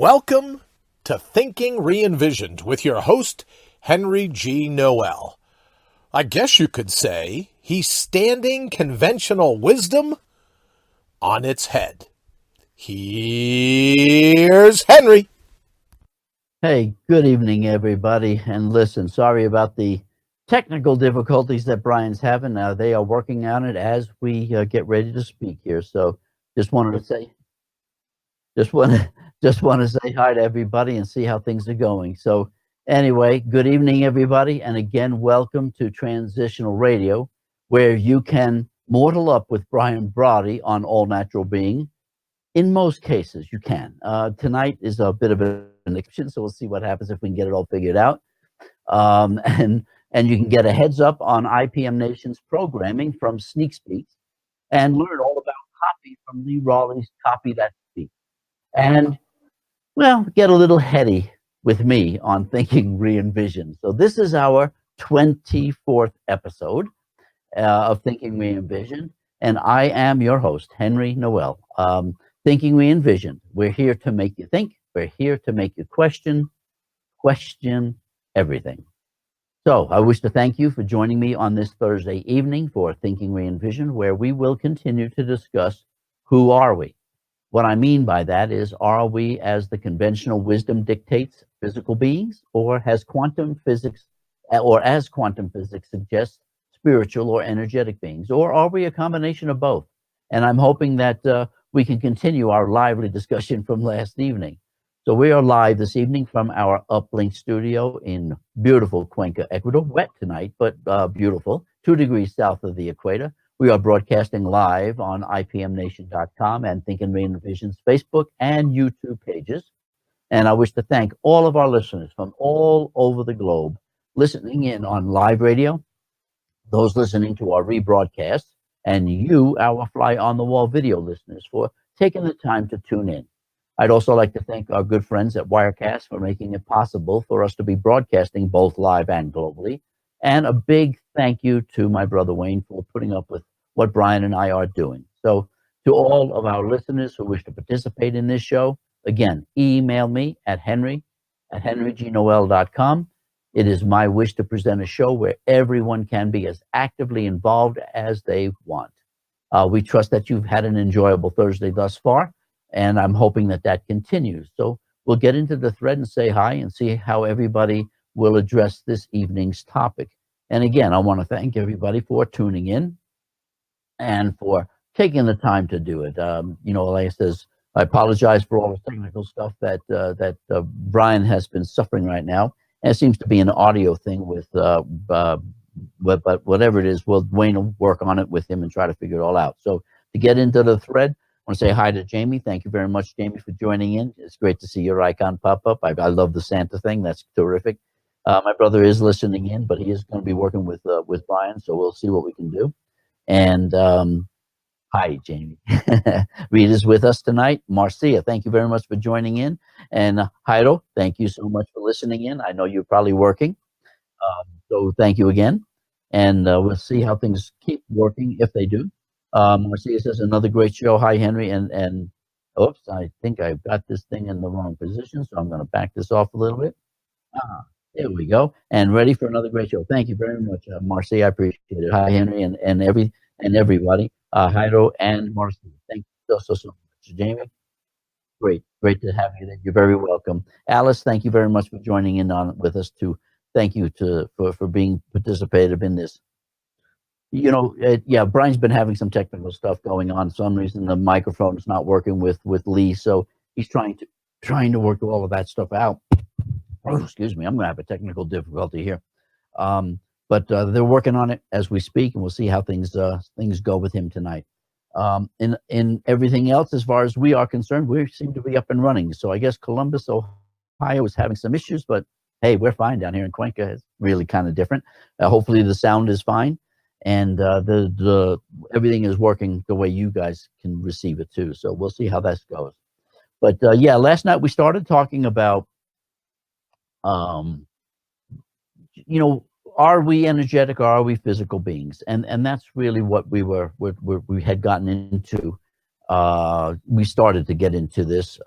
Welcome to Thinking Re-envisioned with your host, Henry G. Noel. I guess you could say he's standing conventional wisdom on its head. Here's Henry. Hey, good evening, everybody. And listen, sorry about the technical difficulties that Brian's having. They are working on it as we get ready to speak here. So just wanted to say, just want to say hi to everybody and see how things are going. So anyway, good evening, everybody. And again, welcome to Transitional Radio, where you can mortal up with Brian Brody on All Natural Being. In most cases, you can. Tonight is a bit of an exception, so we'll see what happens if we can get it all figured out. And you can get a heads up on IPM Nation's programming from Sneak Speaks and learn all about copy from Lee Rawley's Copy That Speaks. And, well, get a little heady with me on Thinking Re-envisioned. So this is our 24th episode of Thinking Re-envisioned, and I am your host, Henry Noel. Thinking Re-envisioned. We're here to make you think. We're here to make you question everything. So I wish to thank you for joining me on this Thursday evening for Thinking Re-envisioned, where we will continue to discuss who are we. What I mean by that is, are we, as the conventional wisdom dictates, physical beings, or as quantum physics suggests, spiritual or energetic beings, or are we a combination of both? And I'm hoping that we can continue our lively discussion from last evening. So we are live this evening from our uplink studio in beautiful Cuenca, Ecuador. Wet tonight, but beautiful, 2 degrees south of the equator. We are broadcasting live on IPMNation.com and Thinking Re-envisioned's Facebook and YouTube pages. And I wish to thank all of our listeners from all over the globe listening in on live radio, those listening to our rebroadcasts, and you, our fly-on-the-wall video listeners, for taking the time to tune in. I'd also like to thank our good friends at Wirecast for making it possible for us to be broadcasting both live and globally. And a big thank you to my brother Wayne for putting up with what Brian and I are doing. So to all of our listeners who wish to participate in this show, again, email me at henry@henrygnoel.com. It is my wish to present a show where everyone can be as actively involved as they want. We trust that you've had an enjoyable Thursday thus far, and I'm hoping that that continues. So we'll get into the thread and say hi and see how everybody will address this evening's topic. And again, I want to thank everybody for tuning in and for taking the time to do it. Like I says, I apologize for all the technical stuff that Brian has been suffering right now. And it seems to be an audio thing with, but whatever it is, Wayne will work on it with him and try to figure it all out. So to get into the thread, I want to say hi to Jamie. Thank you very much, Jamie, for joining in. It's great to see your icon pop up. I love the Santa thing. That's terrific. My brother is listening in, but he is going to be working with Brian, so we'll see what we can do. And hi, Jamie. Rita's with us tonight. Marcia, thank you very much for joining in. And Jairo, thank you so much for listening in. I know you're probably working, so thank you again. And we'll see how things keep working if they do. Marcia says, another great show. Hi, Henry. And oops, I think I've got this thing in the wrong position, so I'm going to back this off a little bit. There we go. And ready for another great show. Thank you very much, Marcia. I appreciate it. Hi, Henry, and everybody. Jairo and Marcia. Thank you so much. Jamie, great to have you there. You're very welcome. Alice, thank you very much for joining in on with us too. Thank you for being participative in this. Brian's been having some technical stuff going on. For some reason, the microphone is not working with Lee, so he's trying to work all of that stuff out. Oh, excuse me, I'm going to have a technical difficulty here. But they're working on it as we speak, and we'll see how things go with him tonight. In everything else, as far as we are concerned, we seem to be up and running. So I guess Columbus, Ohio is having some issues, but hey, we're fine down here in Cuenca. It's really kind of different. Hopefully the sound is fine, and the everything is working the way you guys can receive it too. So we'll see how that goes. But last night we started talking about are we energetic or are we physical beings? And that's really what we had gotten into. We started to get into this.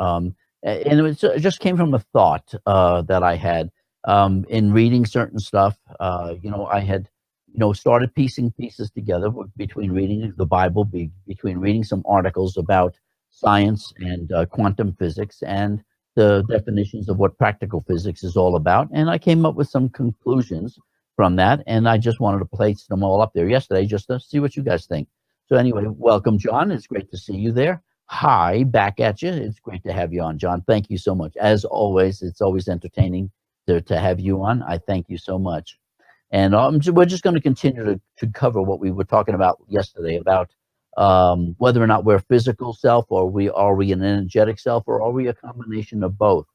And it just came from a thought that I had in reading certain stuff. I had started piecing pieces together between reading the Bible, between reading some articles about science and quantum physics and the definitions of what practical physics is all about. And I came up with some conclusions from that, and I just wanted to place them all up there yesterday just to see what you guys think. So anyway, welcome, John. It's great to see you there. Hi, back at you. It's great to have you on, John. Thank you so much. As always, it's always entertaining to have you on. I thank you so much. And we're just going to continue to cover what we were talking about yesterday about whether or not we're physical self, or are we an energetic self, or are we a combination of both?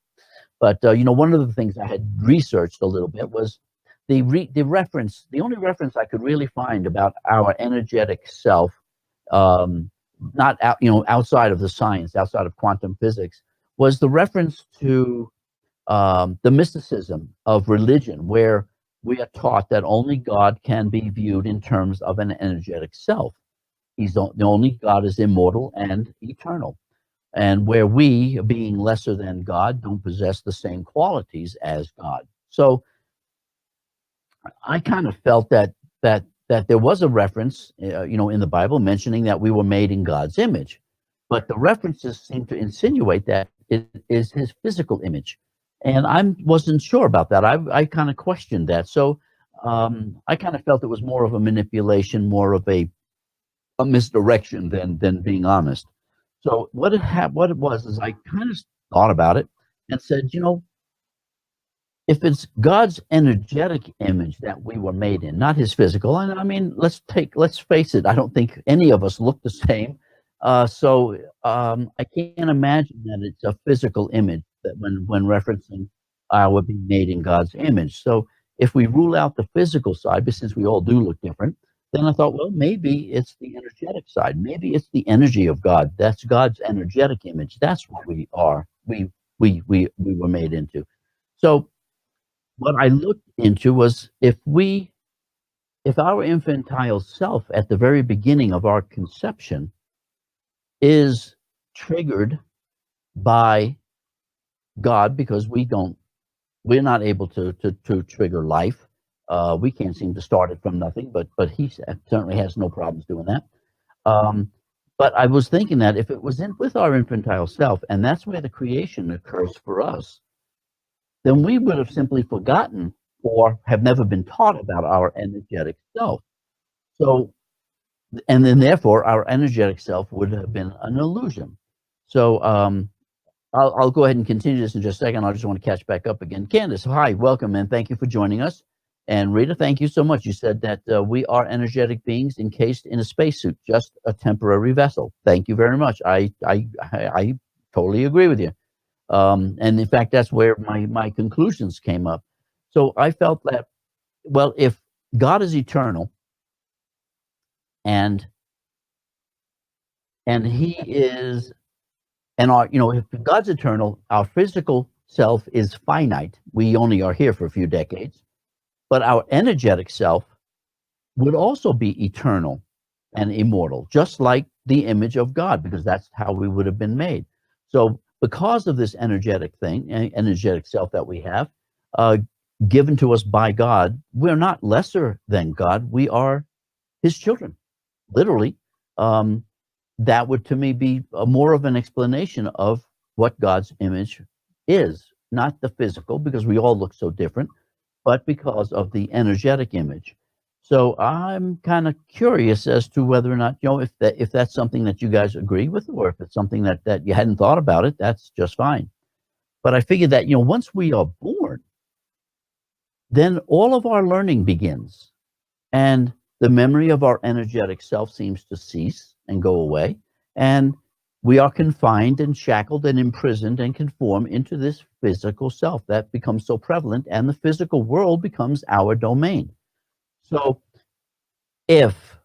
But one of the things I had researched a little bit was the only reference I could really find about our energetic self, not outside of the science, outside of quantum physics, was the reference to the mysticism of religion, where we are taught that only God can be viewed in terms of an energetic self. The only God is immortal and eternal, and where we, being lesser than God, don't possess the same qualities as God. So I kind of felt that there was a reference, in the Bible mentioning that we were made in God's image, but the references seem to insinuate that it is His physical image, and I wasn't sure about that. I kind of questioned that, so I kind of felt it was more of a manipulation, more of a misdirection than being honest. So what it was is I kind of thought about it and said, if it's God's energetic image that we were made in, not His physical, and I mean, let's face it, I don't think any of us look the same. So I can't imagine that it's a physical image that when referencing we're being made in God's image. So if we rule out the physical side, but since we all do look different, then I thought, well, maybe it's the energetic side. Maybe it's the energy of God. That's God's energetic image. That's what we are. We were made into. So what I looked into was if our infantile self at the very beginning of our conception is triggered by God, because we're not able to trigger life. We can't seem to start it from nothing, but He certainly has no problems doing that. But I was thinking that if it was with our infantile self, and that's where the creation occurs for us, then we would have simply forgotten or have never been taught about our energetic self. So, and then therefore our energetic self would have been an illusion. So I'll go ahead and continue this in just a second. I just want to catch back up again. Candace, hi, welcome, and thank you for joining us. And Rita, thank you so much. You said that we are energetic beings encased in a spacesuit, just a temporary vessel. Thank you very much. I totally agree with you. And in fact, that's where my conclusions came up. So I felt that, well, if God is eternal and He is, and if God's eternal, our physical self is finite. We only are here for a few decades. But our energetic self would also be eternal and immortal, just like the image of God, because that's how we would have been made. So because of this energetic self that we have, given to us by God, we're not lesser than God. We are His children, literally. That would, to me, be more of an explanation of what God's image is, not the physical, because we all look so different, but because of the energetic image. So I'm kind of curious as to whether or not, if that's something that you guys agree with, or if it's something that you hadn't thought about it, that's just fine. But I figured that, once we are born, then all of our learning begins, and the memory of our energetic self seems to cease and go away, and we are confined and shackled and imprisoned and conform into this physical self that becomes so prevalent, and the physical world becomes our domain. So if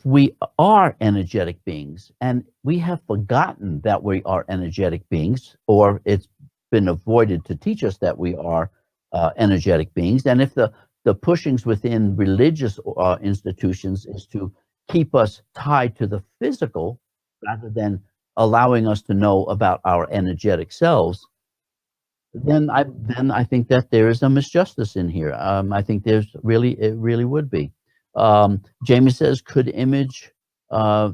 we are energetic beings and we have forgotten that we are energetic beings, or it's been avoided to teach us that we are energetic beings, and if the pushings within religious institutions is to keep us tied to the physical rather than allowing us to know about our energetic selves, then I think that there is a misjustice in here. I think it really would be. Jamie says, uh,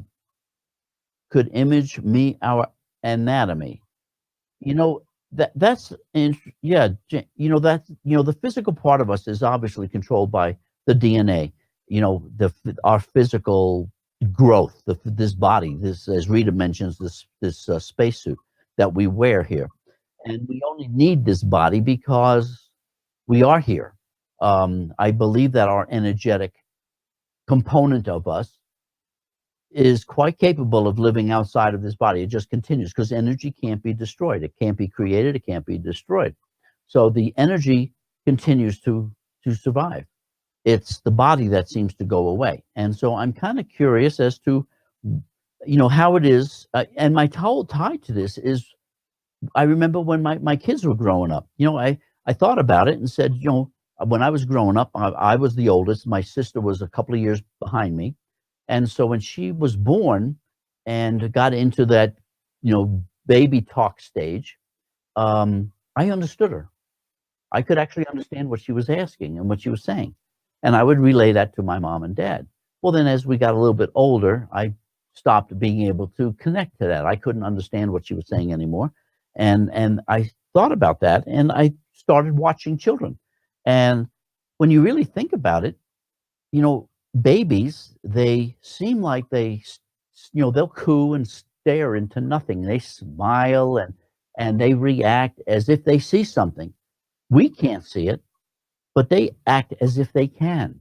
could image me our anatomy? You know, yeah, the physical part of us is obviously controlled by the DNA. Our physical growth, this body, this, as Rita mentions, this spacesuit that we wear here, and we only need this body because we are here. I believe that our energetic component of us is quite capable of living outside of this body. It just continues because energy can't be destroyed. It can't be created. It can't be destroyed. So the energy continues to survive. It's the body that seems to go away. And so I'm kind of curious as to, how it is. And my whole tie to this is, I remember when my kids were growing up, I thought about it and said, when I was growing up, I was the oldest. My sister was a couple of years behind me. And so when she was born and got into that, baby talk stage, I understood her. I could actually understand what she was asking and what she was saying. And I would relay that to my mom and dad. Well, then as we got a little bit older, I stopped being able to connect to that. I couldn't understand what she was saying anymore. And I thought about that, and I started watching children. And when you really think about it, babies, they seem like they'll coo and stare into nothing. They smile and they react as if they see something. We can't see it, but they act as if they can.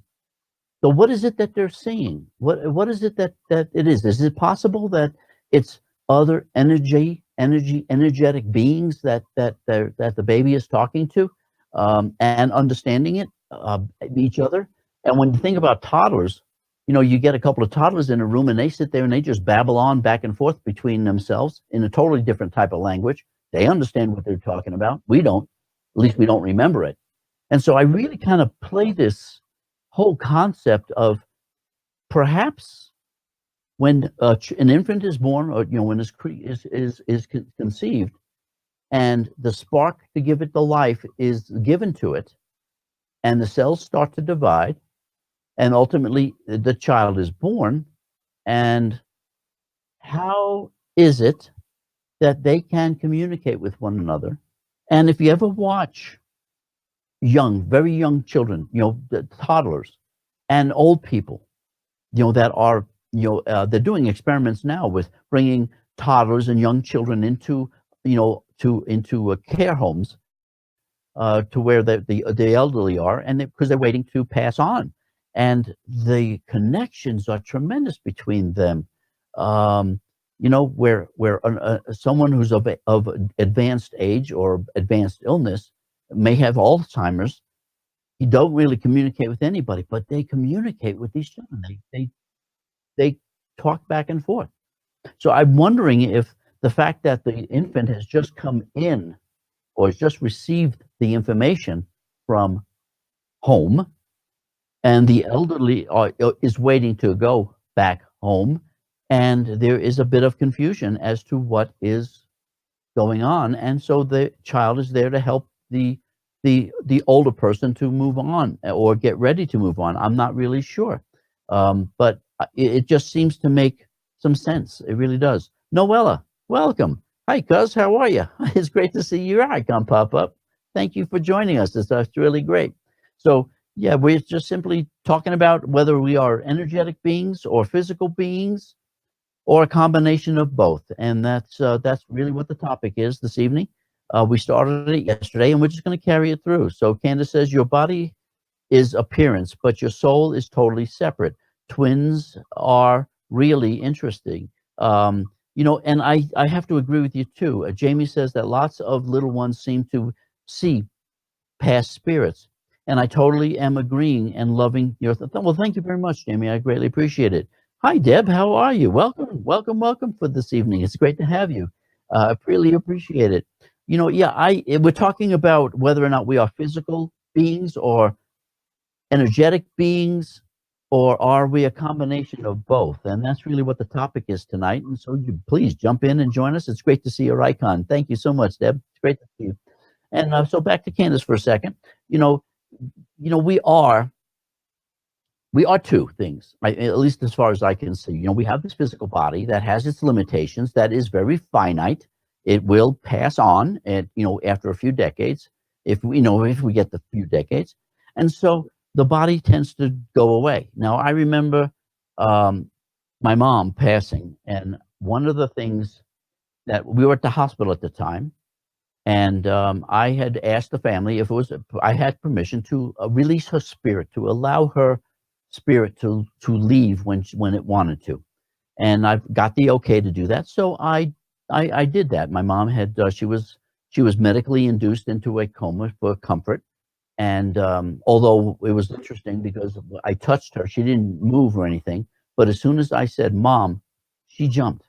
So what is it that they're seeing? What is it that it is? Is it possible that it's other energetic beings that the baby is talking to, and understanding it, each other? And when you think about toddlers, you get a couple of toddlers in a room and they sit there and they just babble on back and forth between themselves in a totally different type of language. They understand what they're talking about. We don't. At least we don't remember it. And so I really kind of play this whole concept of perhaps when an infant is born, or when is conceived, and the spark to give it the life is given to it, and the cells start to divide, and ultimately the child is born. And how is it that they can communicate with one another? And if you ever watch very young children, the toddlers and old people, that are, they're doing experiments now with bringing toddlers and young children into care homes, to where the elderly are, and because they're waiting to pass on. And the connections are tremendous between them. Where someone who's of advanced age or advanced illness may have Alzheimer's. You don't really communicate with anybody, but they communicate with these children. They talk back and forth. So I'm wondering if the fact that the infant has just come in or has just received the information from home, and the elderly is waiting to go back home, and there is a bit of confusion as to what is going on, and so the child is there to help the older person to move on or get ready to move on. I'm not really sure, but it just seems to make some sense. It really does. Noella, welcome. Hi, cuz. How are you? It's great to see your icon pop up. Thank you for joining us. That's really great. So, yeah, we're just simply talking about whether we are energetic beings or physical beings or a combination of both. And that's really what the topic is this evening. We started it yesterday, and we're just going to carry it through. So Candace says, your body is appearance, but your soul is totally separate. Twins are really interesting. And I have to agree with you too. Jamie says that lots of little ones seem to see past spirits. And I totally am agreeing and loving your well, thank you very much, Jamie. I greatly appreciate it. Hi, Deb. How are you? Welcome for this evening. It's great to have you. I really appreciate it. We're talking about whether or not we are physical beings or energetic beings or are we a combination of both? And that's really what the topic is tonight. And so you please jump in and join us. It's great to see your icon. Thank you so much, Deb. It's great to see you. And so back to Candace for a second. You know, we are two things, right? At least as far as I can see. We have this physical body that has its limitations, that is very finite. It will pass on, and after a few decades, if we get the few decades, and so the body tends to go away. Now, I remember my mom passing, and one of the things that we were at the hospital at the time, and I had asked the family if I had permission to release her spirit, to allow her spirit to leave when it wanted to, and I've got the okay to do that. So I did that. My mom had she was medically induced into a coma for comfort, and although it was interesting because I touched her, she didn't move or anything. But as soon as I said "Mom," she jumped.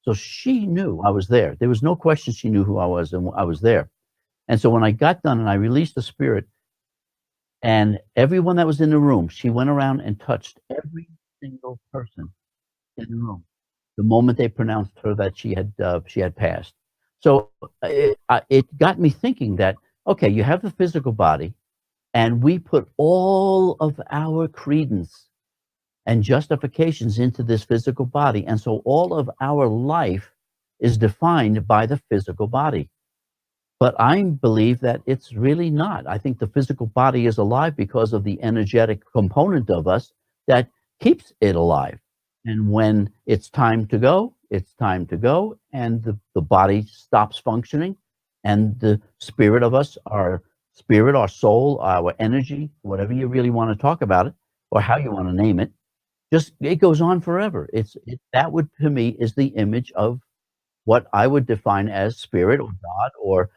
So she knew I was there. There was no question. She knew who I was, and I was there. And so when I got done and I released the spirit, and everyone that was in the room, she went around and touched every single person in the room the moment they pronounced her that she had passed. So it got me thinking that, okay, you have the physical body, and we put all of our credence and justifications into this physical body, and so all of our life is defined by the physical body. But I believe that it's really not. I think the physical body is alive because of the energetic component of us that keeps it alive. And when it's time to go, it's time to go, and the body stops functioning, and the spirit of us, our spirit, our soul, our energy, whatever you really want to talk about it, or how you want to name it, it goes on forever. That would, to me, is the image of what I would define as spirit or God or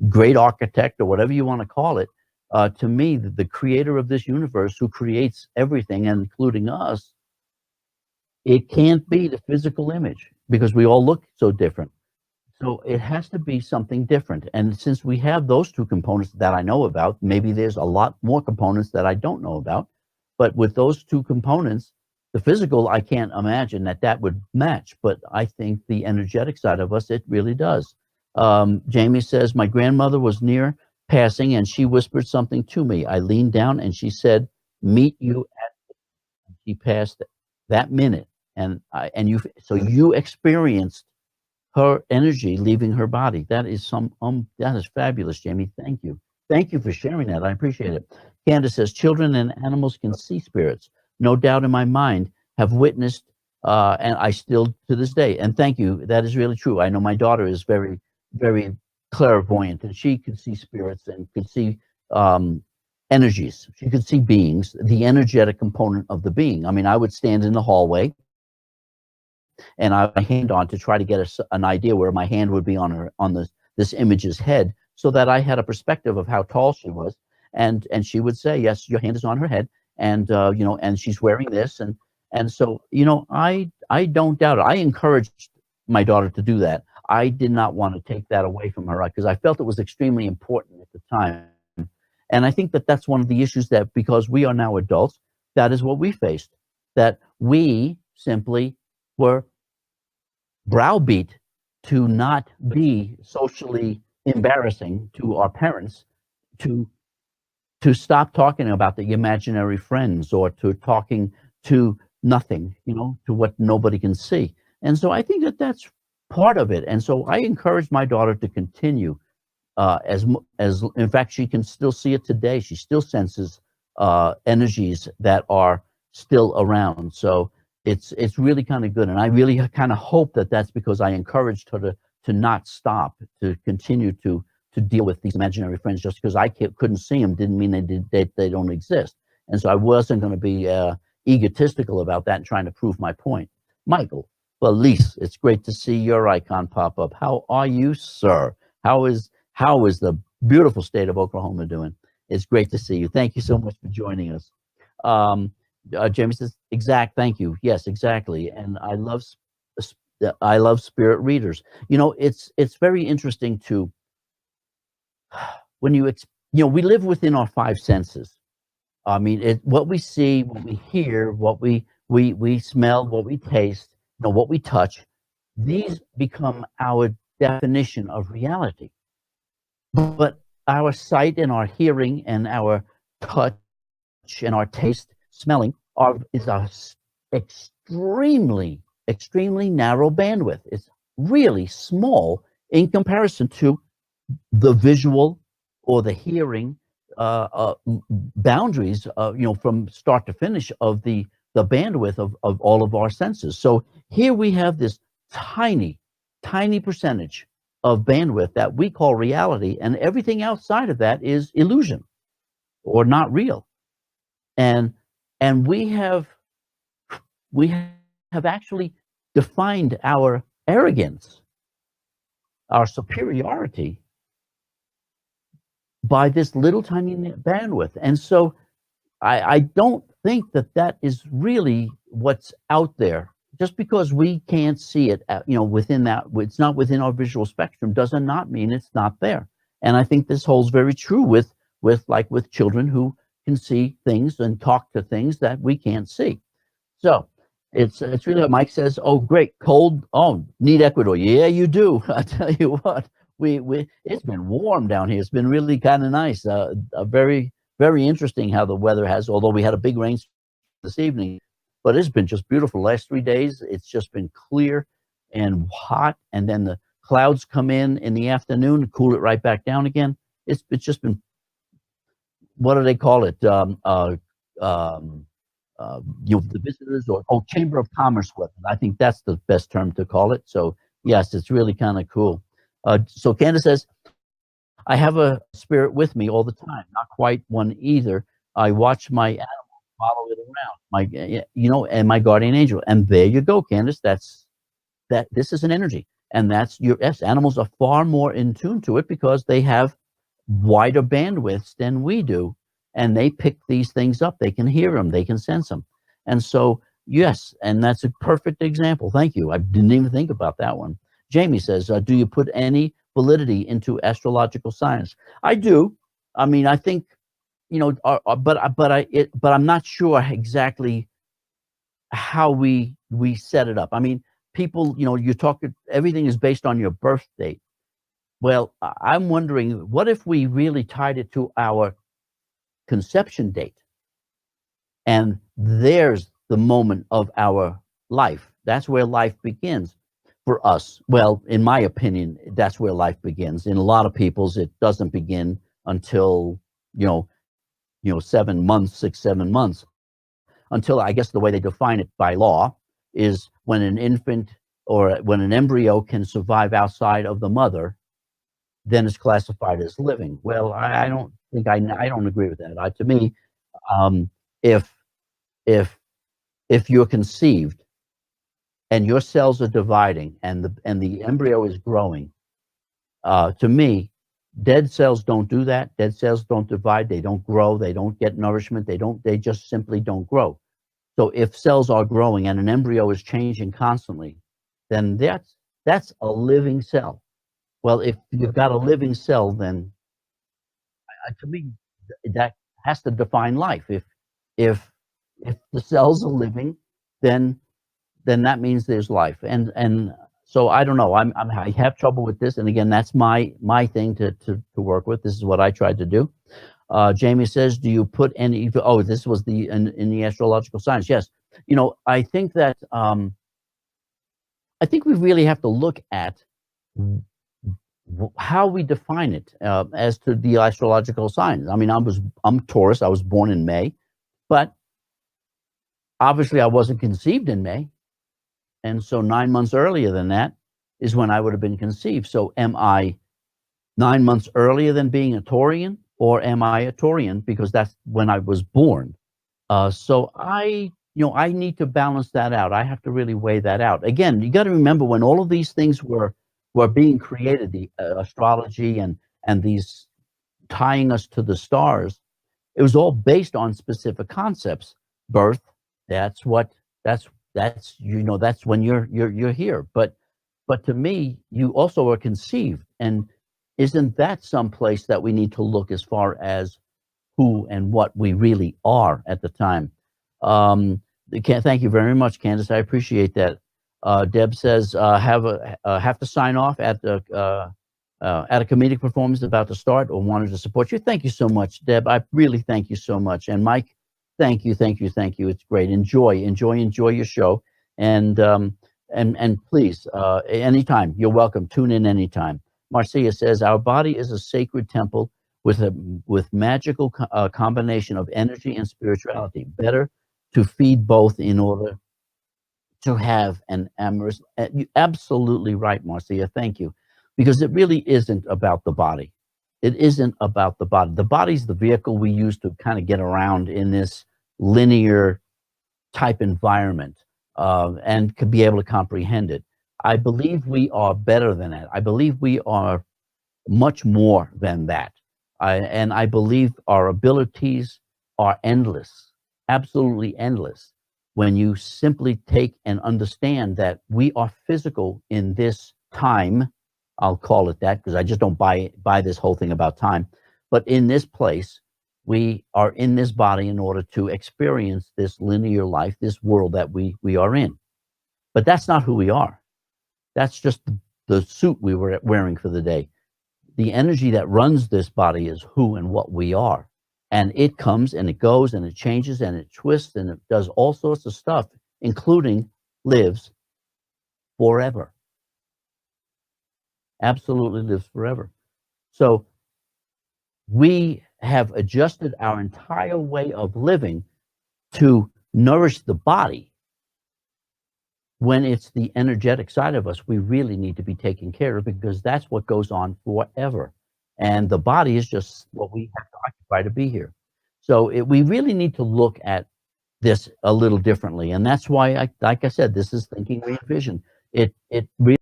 great architect or whatever you want to call it. To me, the creator of this universe, who creates everything, including us, it can't be the physical image because we all look so different. So it has to be something different. And since we have those two components that I know about, maybe there's a lot more components that I don't know about. But with those two components, the physical, I can't imagine that would match. But I think the energetic side of us, it really does. Jamie says, my grandmother was near passing and she whispered something to me. I leaned down and she said, meet you at, she passed that minute. And you experienced her energy leaving her body. That is that is fabulous, Jamie. Thank you. Thank you for sharing that. I appreciate it. Candace says, children and animals can see spirits. No doubt in my mind, have witnessed, and I still to this day. And thank you. That is really true. I know my daughter is very, very clairvoyant, and she can see spirits and can see energies. She could see beings, the energetic component of the being. I mean, I would stand in the hallway and I my hand on to try to get an idea where my hand would be on this image's head, so that I had a perspective of how tall she was, and she would say, yes, your hand is on her head, and and she's wearing this, and so I don't doubt it. I encouraged my daughter to do that. I did not want to take that away from her because I felt it was extremely important at the time, and I think that that's one of the issues, that because we are now adults, that is what we faced, that we simply were browbeat to not be socially embarrassing to our parents, to stop talking about the imaginary friends, or to talking to nothing, to what nobody can see. And so I think that that's part of it. And so I encourage my daughter to continue, as in fact, she can still see it today. She still senses energies that are still around. So it's really kind of good. And I really kind of hope that that's because I encouraged her to not stop, to continue to deal with these imaginary friends. Just because I couldn't see them didn't mean they don't exist. And so I wasn't going to be egotistical about that and trying to prove my point. Michael, well, Lise, it's great to see your icon pop up. How are you, sir? How is the beautiful state of Oklahoma doing? It's great to see you. Thank you so much for joining us. Jamie says, thank you. Yes, exactly. And I love spirit readers. It's very interesting to, when we live within our five senses, I mean, what we see, what we hear, what we smell, what we taste, what we touch, these become our definition of reality. But our sight and our hearing and our touch and our taste, smelling, is a extremely narrow bandwidth. It's really small in comparison to the visual or the hearing boundaries, from start to finish of the bandwidth of all of our senses. So here we have this tiny percentage of bandwidth that we call reality, and everything outside of that is illusion or not real. And we have actually defined our arrogance, our superiority, by this little tiny bandwidth. And so I don't think that is really what's out there. Just because we can't see it, within that, it's not within our visual spectrum, does not mean it's not there. And I think this holds very true with children who can see things and talk to things that we can't see. So it's really what Mike says. Oh, great, cold. Oh, need Ecuador. Yeah, you do. I tell you what, we it's been warm down here. It's been really kind of nice. Very interesting how the weather has. Although we had a big rain this evening, but it's been just beautiful. Last 3 days, it's just been clear and hot, and then the clouds come in the afternoon and cool it right back down again. It's just been, what do they call it? The visitors or Chamber of Commerce weather. I think that's the best term to call it. So yes, it's really kind of cool. So Candace says, I have a spirit with me all the time. Not quite one either. I watch my animals follow it around, and my guardian angel. And there you go, Candace. This is an energy, and yes. Animals are far more in tune to it because they have wider bandwidths than we do, and they pick these things up. They can hear them, they can sense them, and so yes, and that's a perfect example. Thank you. I didn't even think about that one. Jamie says, do you put any validity into astrological science? I do. I mean, I think, but I'm not sure exactly how we set it up. I mean, people, you talk, everything is based on your birth date. Well, I'm wondering, what if we really tied it to our conception date? And there's the moment of our life. That's where life begins for us. Well, in my opinion, that's where life begins. In a lot of people's, it doesn't begin until, 7 months, 6, 7 months, until, I guess the way they define it by law is when an infant or when an embryo can survive outside of the mother, then it's classified as living. Well, I don't think I don't agree with that. To me, if you're conceived and your cells are dividing and the embryo is growing, to me, dead cells don't do that. Dead cells don't divide. They don't grow. They don't get nourishment. They just simply don't grow. So if cells are growing and an embryo is changing constantly, then that's a living cell. Well, if you've got a living cell, then to me, that has to define life. If the cells are living, then that means there's life. And so I don't know. I have trouble with this. And again, that's my thing to work with. This is what I tried to do. Jamie says, do you put any? Oh, this was in the astrological science. Yes. I think that I think we really have to look at how we define it as to the astrological signs. I mean, I'm Taurus. I was born in May, but obviously I wasn't conceived in May, and so 9 months earlier than that is when I would have been conceived. So am I 9 months earlier than being a Taurian, or am I a Taurian because that's when I was born? So I need to balance that out. I have to really weigh that out. Again, you got to remember, when all of these things were being created, the astrology and these tying us to the stars, it was all based on specific concepts. Birth, that's when you're here. But to me, you also are conceived, and isn't that someplace that we need to look as far as who and what we really are at the time. Thank you very much, Candace. I appreciate that. Deb says, have to sign off at a comedic performance about to start, or wanted to support you. Thank you so much, Deb. I really thank you so much. And Mike, thank you. It's great. Enjoy your show. And please, anytime, you're welcome. Tune in anytime. Marcia says, our body is a sacred temple with magical combination of energy and spirituality. Better to feed both in order to have an amorous. You're absolutely right, Marcia. Thank you. Because it really isn't about the body. It isn't about the body. The body's the vehicle we use to kind of get around in this linear type environment and could be able to comprehend it. I believe we are better than that. I believe we are much more than that. And I believe our abilities are endless, absolutely endless, when you simply take and understand that we are physical in this time. I'll call it that because I just don't buy this whole thing about time. But in this place, we are in this body in order to experience this linear life, this world that we are in. But that's not who we are. That's just the suit we were wearing for the day. The energy that runs this body is who and what we are. And it comes and it goes and it changes and it twists and it does all sorts of stuff, including lives forever. Absolutely lives forever. So we have adjusted our entire way of living to nourish the body. When it's the energetic side of us, we really need to be taken care of, because that's what goes on forever. And the body is just what we have to occupy to be here. So we really need to look at this a little differently. And that's why, like I said, this is Thinking Re-envisioned. It really